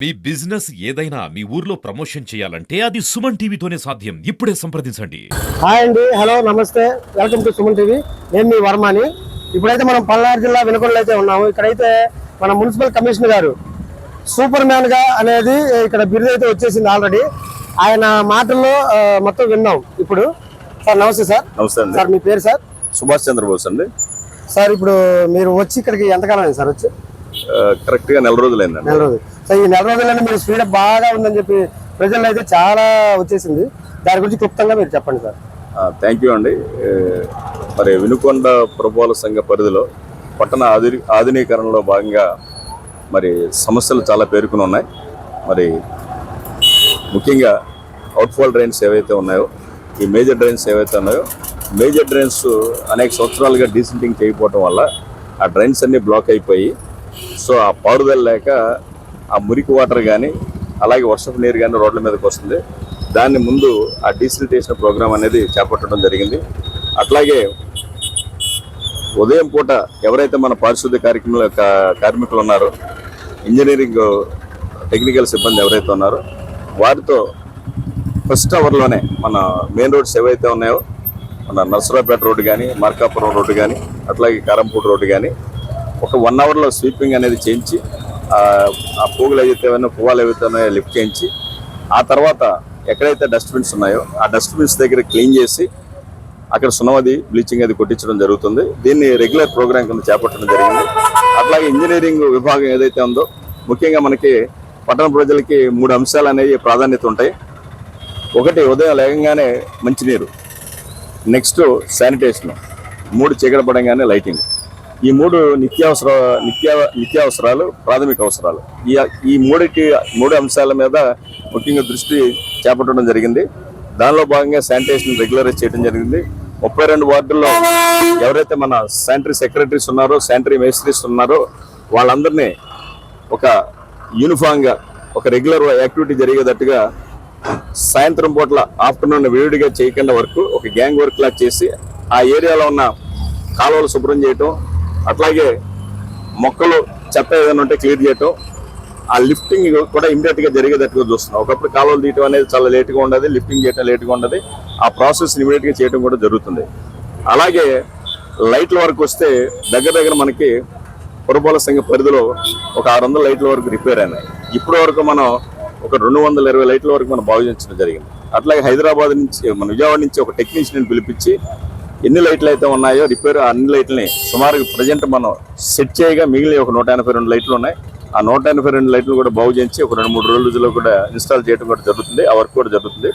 మీ business ఏదైనా మీ ఊర్లో promotion చేయాలంటే అది సుమన్ టీవీతోనే సాధ్యం. ఇప్పుడే సంప్రదించండి. హాయ్ అండి, హలో, నమస్తే, వెల్కమ్ టు సుమన్ టీవీ. నేను మీ వర్మని. ఇప్పుడైతే మనం పల్నాడు జిల్లా వినుకొండలో అయితే ఉన్నాము. ఇక్కడైతే మన మున్సిపల్ కమిషనర్ గారు సూపర్ మ్యాన్ గా అనేది ఇక్కడ బిరుదు అయితే వచ్చేసింది ఆల్రెడీ. ఆయన మాటల్లో మొత్తం విన్నాం. ఇప్పుడు సార్ నమస్తే. సార్ నమస్తే అండి. సార్ మీ పేరు? సార్ సుభాష్ చంద్రబోస్ అండి. సార్ ఇప్పుడు మీరు వచ్చి ఇక్కడికి ఎంతకాలం అయింది సార్? వచ్చి కరెక్ట్ గా నెల రోజులైందండి. నెల రోజులు. సో ఈ నెల రోజులైనా మీరు స్పీడప్ బాగా ఉందని చెప్పి ప్రజల్లో అయితే చాలా వచ్చేసింది. దాని గురించి క్లుప్తంగా మీరు చెప్పండి సార్. థ్యాంక్ యూ అండి. మరి వినుకొండ పురపాలక సంఘ పరిధిలో పట్టణ ఆధునీకరణలో భాగంగా మరి సమస్యలు చాలా పేరుకుని ఉన్నాయి. మరి ముఖ్యంగా అవుట్ఫాల్ డ్రైన్స్ ఏవైతే ఉన్నాయో, ఈ మేజర్ డ్రైన్స్ ఏవైతే ఉన్నాయో, మేజర్ డ్రైన్స్ అనేక సంవత్సరాలుగా డీసెంటింగ్ చేయకపోవటం వల్ల ఆ డ్రైన్స్ అన్నీ బ్లాక్ అయిపోయి, సో ఆ పారుదల లేక ఆ మురికి వాటర్ కానీ అలాగే వర్షపు నీరు కానీ రోడ్ల మీదకి వస్తుంది. దాన్ని ముందు ఆ డీసిల్టేషన్ ప్రోగ్రామ్ అనేది చేపట్టడం జరిగింది. అట్లాగే ఉదయం పూట ఎవరైతే మన పారిశుద్ధ్య కార్మికులు ఉన్నారో, ఇంజనీరింగ్ టెక్నికల్ సిబ్బంది ఎవరైతే ఉన్నారో, వారితో ఫస్ట్ అవర్లోనే మన మెయిన్ రోడ్స్ ఏవైతే ఉన్నాయో, మన నర్సరాపేట రోడ్డు కానీ, మార్కాపురం రోడ్డు కానీ, అట్లాగే కారంపూడి రోడ్డు కానీ ఒక 1 అవర్లో స్వీపింగ్ అనేది చేయించి, ఆ పువ్వులు పువ్వాలు ఏవైతే ఉన్నాయో లిఫ్ట్ చేయించి, ఆ తర్వాత ఎక్కడైతే డస్ట్బిన్స్ ఉన్నాయో ఆ డస్ట్బిన్స్ దగ్గర క్లీన్ చేసి అక్కడ సున్నమది బ్లీచింగ్ అది కొట్టించడం జరుగుతుంది. దీన్ని రెగ్యులర్ ప్రోగ్రామ్ కింద చేపట్టడం జరిగింది. అట్లాగే ఇంజనీరింగ్ విభాగం ఏదైతే ఉందో, ముఖ్యంగా మనకి పట్టణ ప్రజలకి 3 అంశాలు అనేవి ప్రాధాన్యత ఉంటాయి. ఒకటి, ఉదయం లేకంగానే మంచినీరు, నెక్స్ట్ శానిటేషన్, 3 చీకటి పడంగానే లైటింగ్. ఈ 3 నిత్యావసరాలు, ప్రాథమిక అవసరాలు. ఈ 3 అంశాల మీద ముఖ్యంగా దృష్టి చేపట్టడం జరిగింది. దానిలో భాగంగా శానిటేషన్ రెగ్యులరైజ్ చేయడం జరిగింది. 32 వార్డుల్లో ఎవరైతే మన శానిటరీ సెక్రటరీస్ ఉన్నారో, శానిటరీ మేస్ట్రీస్ ఉన్నారో, వాళ్ళందరినీ ఒక యూనిఫామ్గా ఒక రెగ్యులర్ యాక్టివిటీ జరిగేటట్టుగా సాయంత్రం పూట్ల ఆఫ్టర్నూన్ వేడిగా చేయకుండా వరకు ఒక గ్యాంగ్ వర్క్ లా చేసి ఆ ఏరియాలో ఉన్న కాలువలు శుభ్రం చేయటం, అట్లాగే మొక్కలు చెత్త ఏదైనా ఉంటే క్లియర్ చేయటం, ఆ లిఫ్టింగ్ కూడా ఇమీడియట్ గా జరిగేటట్టుగా చూస్తున్నాం. ఒకప్పుడు కాలువలు తీయటం అనేది చాలా లేట్గా ఉండదు, లిఫ్టింగ్ చేయటం లేట్గా ఉండదు. ఆ ప్రాసెస్ ఇమీడియట్ గా చేయడం కూడా జరుగుతుంది. అలాగే లైట్ల వరకు వస్తే దగ్గర మనకి పురపాలక సంఘ పరిధిలో ఒక 600 లైట్ల వరకు రిపేర్ అయినాయి. ఇప్పటి వరకు మనం ఒక 220 లైట్ల వరకు మనం బాగు చేయించడం జరిగింది. అట్లాగే హైదరాబాద్ నుంచి, మన విజయవాడ నుంచి ఒక టెక్నీషియన్ పిలిపించి ఎన్ని లైట్లు అయితే ఉన్నాయో రిపేర్ అన్ని లైట్లని సుమారుగా ప్రజెంట్ మనం సెట్ చేయగా మిగిలిన ఒక 182 లైట్లు ఉన్నాయి. ఆ 182 లైట్లు కూడా బాగు చేయించి ఒక 2-3 రోజుల్లో కూడా ఇన్స్టాల్ చేయడం కూడా జరుగుతుంది. ఆ వర్క్ కూడా జరుగుతుంది.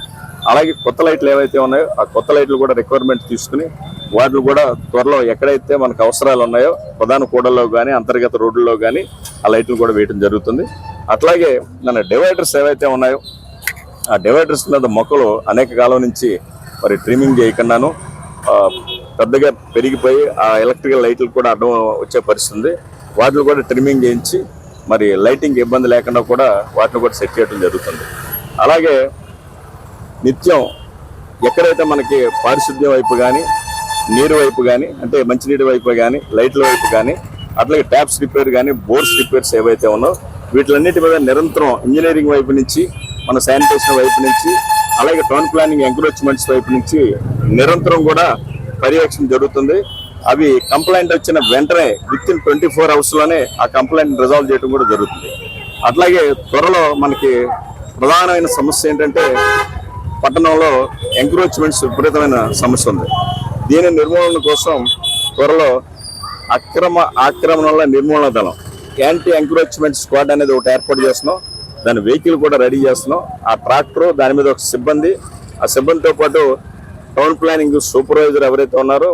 అలాగే కొత్త లైట్లు ఏవైతే ఉన్నాయో ఆ కొత్త లైట్లు కూడా రిక్వైర్మెంట్ తీసుకుని వాటిని కూడా త్వరలో ఎక్కడైతే మనకు అవసరాలు ఉన్నాయో ప్రధాన కూడల్లో కానీ అంతర్గత రోడ్లలో కానీ ఆ లైట్లు కూడా వేయడం జరుగుతుంది. అట్లాగే మన డివైడర్స్ ఏవైతే ఉన్నాయో ఆ డివైడర్స్ మీద మొక్కలు అనేక కాలం నుంచి మరి ట్రిమ్మింగ్ చేయకుండాను పెద్దగా పెరిగిపోయి ఆ ఎలక్ట్రికల్ లైట్లు కూడా అడ్డం వచ్చే పరిస్థితి ఉంది. వాటిని కూడా ట్రిమ్మింగ్ చేయించి మరి లైటింగ్ ఇబ్బంది లేకుండా కూడా వాటిని కూడా సెట్ చేయడం జరుగుతుంది. అలాగే నిత్యం ఎక్కడైతే మనకి పారిశుద్ధ్యం వైపు కానీ, నీరు వైపు కానీ, అంటే మంచినీటి వైపు కానీ, లైట్ల వైపు కానీ, అట్లాగే ట్యాప్స్ రిపేర్ కానీ, బోర్డ్స్ రిపేర్స్ ఏవైతే ఉన్నాయో వీటిలన్నిటి మీద నిరంతరం ఇంజనీరింగ్ వైపు నుంచి, మన శానిటేషన్ వైపు నుంచి, అలాగే టౌన్ ప్లానింగ్ ఎంక్రోచ్మెంట్స్ వైపు నుంచి నిరంతరం కూడా పర్యవేక్షణ జరుగుతుంది. అవి కంప్లైంట్ వచ్చిన వెంటనే విత్-ఇన్ 24 అవర్స్లోనే ఆ కంప్లైంట్ రిజాల్వ్ చేయడం కూడా జరుగుతుంది. అట్లాగే త్వరలో మనకి ప్రధానమైన సమస్య ఏంటంటే పట్టణంలో ఎంక్రోచ్మెంట్స్ విపరీతమైన సమస్య ఉంది. దీని నిర్మూలన కోసం త్వరలో ఆక్రమణల నిర్మూలన దళం, యాంటీ ఎంక్రోచ్మెంట్ స్క్వాడ్ అనేది ఒకటి ఏర్పాటు చేస్తున్నాం. దాని వెహికల్ కూడా రెడీ చేస్తున్నాం. ఆ ట్రాక్టర్, దాని మీద ఒక సిబ్బంది, ఆ సిబ్బందితో పాటు టౌన్ ప్లానింగ్ సూపర్వైజర్ ఎవరైతే ఉన్నారో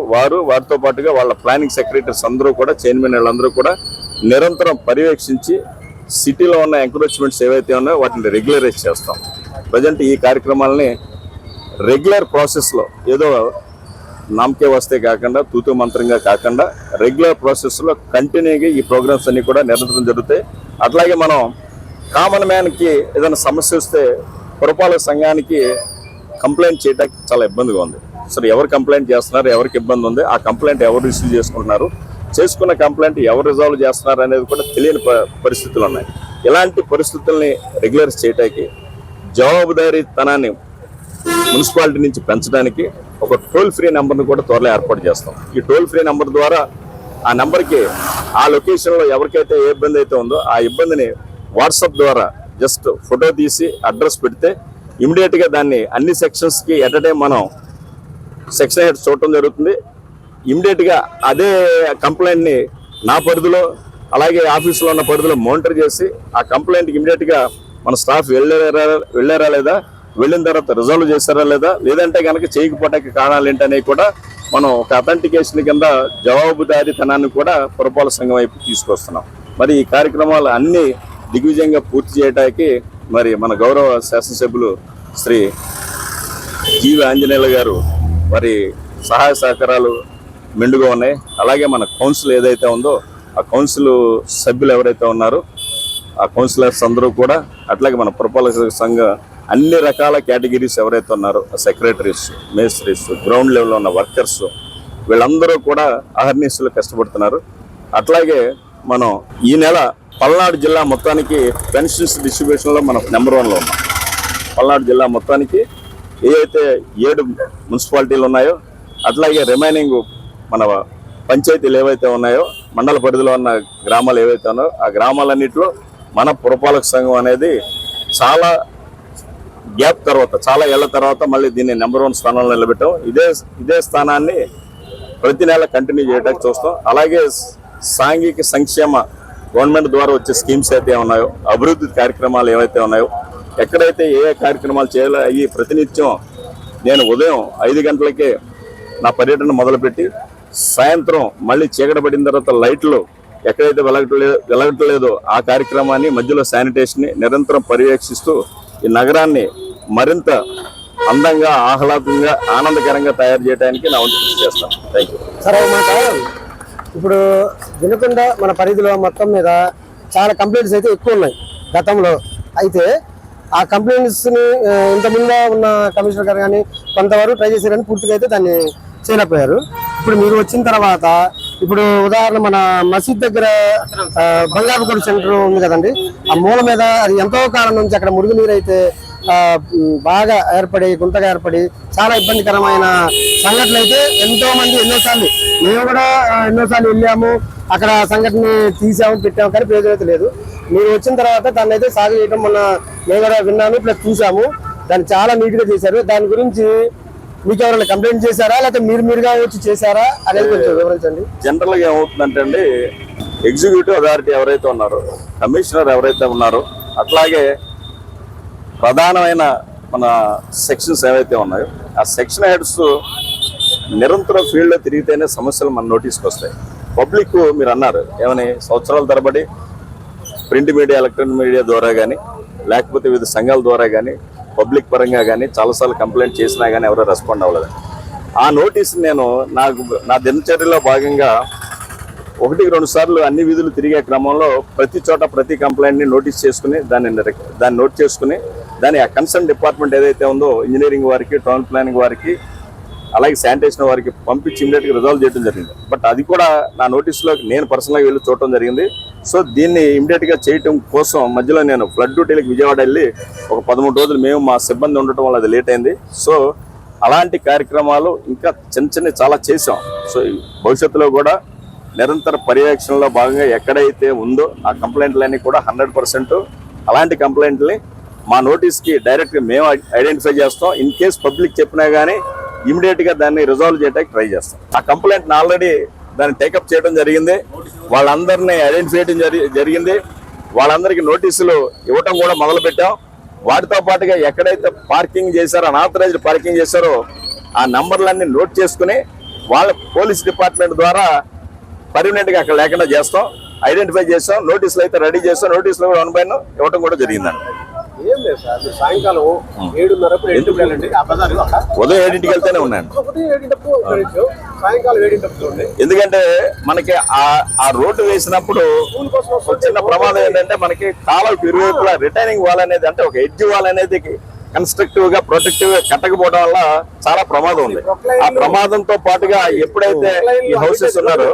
వారితో పాటుగా వాళ్ళ ప్లానింగ్ సెక్రటరీస్ అందరూ కూడా, చైర్మన్ వాళ్ళందరూ కూడా నిరంతరం పర్యవేక్షించి సిటీలో ఉన్న ఎంక్రోచ్మెంట్స్ ఏవైతే ఉన్నాయో వాటిని రెగ్యులరైజ్ చేస్తాం. ప్రజెంట్ ఈ కార్యక్రమాలని రెగ్యులర్ ప్రాసెస్లో ఏదో నామకే వస్తే కాకుండా, తూతూ మంత్రంగా కాకుండా రెగ్యులర్ ప్రాసెస్లో కంటిన్యూగా ఈ ప్రోగ్రామ్స్ అన్ని కూడా నిరంతరం జరుగుతాయి. అట్లాగే మనం కామన్ మ్యాన్కి ఏదైనా సమస్య వస్తే పురపాలక సంఘానికి కంప్లైంట్ చేయడానికి చాలా ఇబ్బందిగా ఉంది. అసలు ఎవరు కంప్లైంట్ చేస్తున్నారు, ఎవరికి ఇబ్బంది ఉంది, ఆ కంప్లైంట్ ఎవరు రిసీవ్ చేసుకుంటున్నారు, చేసుకున్న కంప్లైంట్ ఎవరు రిజాల్వ్ చేస్తున్నారు అనేది కూడా తెలియని పరిస్థితులు ఉన్నాయి. ఇలాంటి పరిస్థితుల్ని రెగ్యులరైజ్ చేయడానికి జవాబుదారీతనాన్ని మున్సిపాలిటీ నుంచి పెంచడానికి ఒక టోల్ ఫ్రీ నెంబర్ని కూడా త్వరలో ఏర్పాటు చేస్తాం. ఈ టోల్ ఫ్రీ నెంబర్ ద్వారా ఆ నెంబర్కి ఆ లొకేషన్లో ఎవరికైతే ఏ ఇబ్బంది అయితే ఉందో ఆ ఇబ్బందిని వాట్సాప్ ద్వారా జస్ట్ ఫోటో తీసి అడ్రస్ పెడితే ఇమీడియట్గా దాన్ని అన్ని సెక్షన్స్కి ఎట్ అ టైం మనం సెక్షన్ హెడ్ చూడటం జరుగుతుంది. ఇమీడియట్గా అదే కంప్లైంట్ని నా పరిధిలో అలాగే ఆఫీసులో ఉన్న పరిధిలో మానిటర్ చేసి ఆ కంప్లైంట్కి ఇమీడియట్గా మన స్టాఫ్ వెళ్ళారా లేదా, వెళ్ళిన తర్వాత రిజాల్వ్ చేశారా లేదా, లేదంటే కనుక చేయకపోవడానికి కారణాలు ఏంటనేవి కూడా మనం ఒక అథెంటికేషన్ కింద జవాబుదారీతనాన్ని కూడా పురపాలక సంఘం వైపు తీసుకొస్తున్నాం. మరి ఈ కార్యక్రమాలు అన్ని దిగ్విజయంగా పూర్తి చేయడానికి మరి మన గౌరవ శాసనసభ్యులు శ్రీ జీవి ఆంజనేయులు గారు మరి సహాయ సహకారాలు మెండుగా ఉన్నాయి. అలాగే మన కౌన్సిల్ ఏదైతే ఉందో ఆ కౌన్సిల్ సభ్యులు ఎవరైతే ఉన్నారో ఆ కౌన్సిలర్స్ అందరూ కూడా, అట్లాగే మన పురపాలక సంఘ అన్ని రకాల కేటగిరీస్ ఎవరైతే ఉన్నారో సెక్రటరీస్, మేస్త్రీస్, గ్రౌండ్ లెవెల్లో ఉన్న వర్కర్స్, వీళ్ళందరూ కూడా అహర్నిశలు కష్టపడుతున్నారు. అట్లాగే మనం ఈ నెల పల్నాడు జిల్లా మొత్తానికి పెన్షన్స్ డిస్ట్రిబ్యూషన్లో మనం నెంబర్ 1లో ఉన్నాం. పల్నాడు జిల్లా మొత్తానికి ఏవైతే 7 మున్సిపాలిటీలు ఉన్నాయో అట్లాగే రిమైనింగ్ మన పంచాయతీలు ఏవైతే ఉన్నాయో మండల పరిధిలో ఉన్న గ్రామాలు ఏవైతే ఉన్నాయో ఆ గ్రామాలన్నింటిలో మన పురపాలక సంఘం అనేది చాలా గ్యాప్ తర్వాత, చాలా ఏళ్ల తర్వాత మళ్ళీ దీన్ని నెంబర్ 1 స్థానంలో నిలబెట్టాం. ఇదే స్థానాన్ని ప్రతి నెల కంటిన్యూ చేయడానికి చూస్తాం. అలాగే సాంఘిక సంక్షేమ గవర్నమెంట్ ద్వారా వచ్చే స్కీమ్స్ అయితే ఉన్నాయో, అభివృద్ధి కార్యక్రమాలు ఏవైతే ఉన్నాయో, ఎక్కడైతే ఏ కార్యక్రమాలు చేయాలో అవి ప్రతినిత్యం నేను ఉదయం 5 గంటలకే నా పర్యటన మొదలుపెట్టి సాయంత్రం మళ్ళీ చీకటి పడిన తర్వాత లైట్లు ఎక్కడైతే వెలగట్లేదో ఆ కార్యక్రమాన్ని, మధ్యలో శానిటేషన్ని నిరంతరం పర్యవేక్షిస్తూ ఈ నగరాన్ని మరింత అందంగా, ఆహ్లాదంగా, ఆనందకరంగా తయారు చేయడానికి నా వంతు కృషి చేస్తాను. Thank you. సరే, మాట ఇప్పుడు వినకుండా మన పరిధిలో మొత్తం మీద చాలా కంప్లైంట్స్ అయితే ఎక్కువ ఉన్నాయి గతంలో. అయితే ఆ కంప్లైంట్స్ని ఇంతకుముందు ఉన్న కమిషనర్ గారు కానీ కొంతవరకు ట్రై చేశారు కానీ పూర్తిగా అయితే దాన్ని చేయలేకపోయారు. ఇప్పుడు మీరు వచ్చిన తర్వాత ఇప్పుడు ఉదాహరణ మన మసీద్ దగ్గర బంగారుగూడ సెంటర్ ఉంది కదండి, ఆ మూల మీద అది ఎంతో కాలం నుంచి అక్కడ మురుగునీరు అయితే బాగా ఏర్పడి, గుంతగా ఏర్పడి చాలా ఇబ్బందికరమైన సంఘటనలు అయితే ఎంతో మంది ఎన్నోసార్లు, మేము కూడా ఎన్నోసార్లు వెళ్ళాము, అక్కడ సంఘటన తీసాము, పెట్టాము, కానీ ప్రయోజనం అయితే లేదు. మీరు వచ్చిన తర్వాత దాన్ని అయితే సాగు చేయడం మొన్న మేము కూడా విన్నాను, ప్లస్ చూసాము, దాన్ని చాలా నీట్గా చేశారు. దాని గురించి మీకు ఎవరైనా కంప్లైంట్ చేశారా, లేకపోతే మీరుగా వచ్చి చేశారా అనేది కొంచెం వివరించండి. జనరల్ గా ఏమవుతుందంటే అండి, ఎగ్జిక్యూటివ్ అథారిటీ ఎవరైతే ఉన్నారో, కమిషనర్ ఎవరైతే ఉన్నారో, అట్లాగే ప్రధానమైన మన సెక్షన్స్ ఏవైతే ఉన్నాయో ఆ సెక్షన్ హెడ్స్ నిరంతరం ఫీల్డ్లో తిరిగితేనే సమస్యలు మన నోటీస్కి వస్తాయి. పబ్లిక్ మీరు అన్నారు ఏమని, సంవత్సరాల తరబడి ప్రింట్ మీడియా, ఎలక్ట్రానిక్ మీడియా ద్వారా కానీ లేకపోతే వివిధ సంఘాల ద్వారా కానీ పబ్లిక్ పరంగా కానీ చాలాసార్లు కంప్లైంట్ చేసినా కానీ ఎవరో రెస్పాండ్ అవ్వలేదు. ఆ నోటీస్ నేను నా దినచర్యలో భాగంగా 1-2 సార్లు అన్ని వీధులు తిరిగే క్రమంలో ప్రతి చోట ప్రతి కంప్లైంట్ని నోటీస్ చేసుకుని దాన్ని నోట్ చేసుకుని దాన్ని ఆ కన్సర్న్ డిపార్ట్మెంట్ ఏదైతే ఉందో ఇంజనీరింగ్ వారికి, టౌన్ ప్లానింగ్ వారికి, అలాగే శానిటేషన్ వారికి పంపించి ఇమీడియట్గా రిజాల్వ్ చేయడం జరిగింది. బట్ అది కూడా నా నోటీస్లో నేను పర్సనల్గా వెళ్ళి చూడటం జరిగింది. సో దీన్ని ఇమీడియట్గా చేయటం కోసం మధ్యలో నేను ఫ్లడ్ డ్యూటీలకు విజయవాడ వెళ్ళి ఒక 13 రోజులు మేము మా సిబ్బంది ఉండటం వల్ల అది లేట్ అయింది. సో అలాంటి కార్యక్రమాలు ఇంకా చిన్న చాలా చేసాం. సో భవిష్యత్తులో కూడా నిరంతర పర్యవేక్షణలో భాగంగా ఎక్కడైతే ఉందో ఆ కంప్లైంట్లన్నీ కూడా 100% అలాంటి కంప్లైంట్ని మా నోటీస్కి డైరెక్ట్గా మేము ఐడెంటిఫై చేస్తాం. ఇన్ కేస్ పబ్లిక్ చెప్పినా కానీ ఇమీడియట్గా దాన్ని రిజాల్వ్ చేయడానికి ట్రై చేస్తాం. ఆ కంప్లైంట్ని ఆల్రెడీ దాన్ని టేకప్ చేయడం జరిగింది, వాళ్ళందరినీ ఐడెంటిఫై చేయడం జరిగింది, వాళ్ళందరికీ నోటీసులు ఇవ్వటం కూడా మొదలుపెట్టాం. వాటితో పాటుగా ఎక్కడైతే పార్కింగ్ చేశారో, అనాథరైజ్డ్ పార్కింగ్ చేశారో ఆ నంబర్లన్నీ నోట్ చేసుకుని వాళ్ళ పోలీస్ డిపార్ట్మెంట్ ద్వారా పర్మనెంట్గా అక్కడ లేకుండా చేస్తాం, ఐడెంటిఫై చేస్తాం, నోటీసులు అయితే రెడీ చేస్తాం. నోటీసులు కూడా 1/9 ఇవ్వటం కూడా జరిగిందండి. సాయంకాలం 7:30 ఉదయం 7ంటికి వెళ్తేనే ఉన్నాను, ఎందుకంటే మనకి ఆ రోడ్డు వేసినప్పుడు చిన్న ప్రమాదం ఏంటంటే మనకి కాలువకి ఇరువైపులా రిటైనింగ్ వాల్ అనేది, అంటే ఒక ఎడ్జ్ వాల్ అనేది కన్స్ట్రక్టివ్ గా ప్రొటెక్టివ్ గా కట్టకపోవడం వల్ల చాలా ప్రమాదం ఉంది. ఆ ప్రమాదంతో పాటుగా ఎప్పుడైతే ఈ హౌసెస్ ఉన్నారో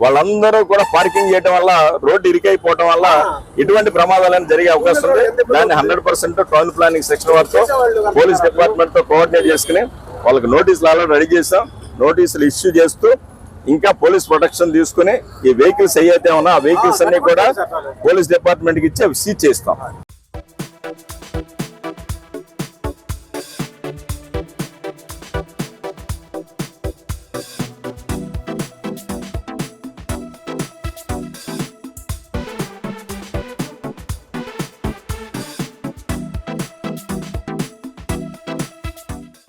వాళ్ళందరూ కూడా పార్కింగ్ చేయడం వల్ల రోడ్డు ఇరికైపోవడం వల్ల ఎటువంటి ప్రమాదాలను జరిగే అవకాశం ఉంది. దాన్ని 100% టౌన్ ప్లానింగ్ సెక్షన్ వారితో పోలీస్ డిపార్ట్మెంట్ తో కోఆర్డినేట్ చేసుకుని వాళ్ళకి నోటీసులు ఆల్రెడీ రెడీ చేసాం. నోటీసులు ఇష్యూ చేస్తూ ఇంకా పోలీస్ ప్రొటెక్షన్ తీసుకుని ఈ వెహికల్స్ ఏవైతే ఉన్నా ఆ వెహికల్స్ అన్ని కూడా పోలీస్ డిపార్ట్మెంట్ కి ఇచ్చి అవి సీజ్ చేస్తాం.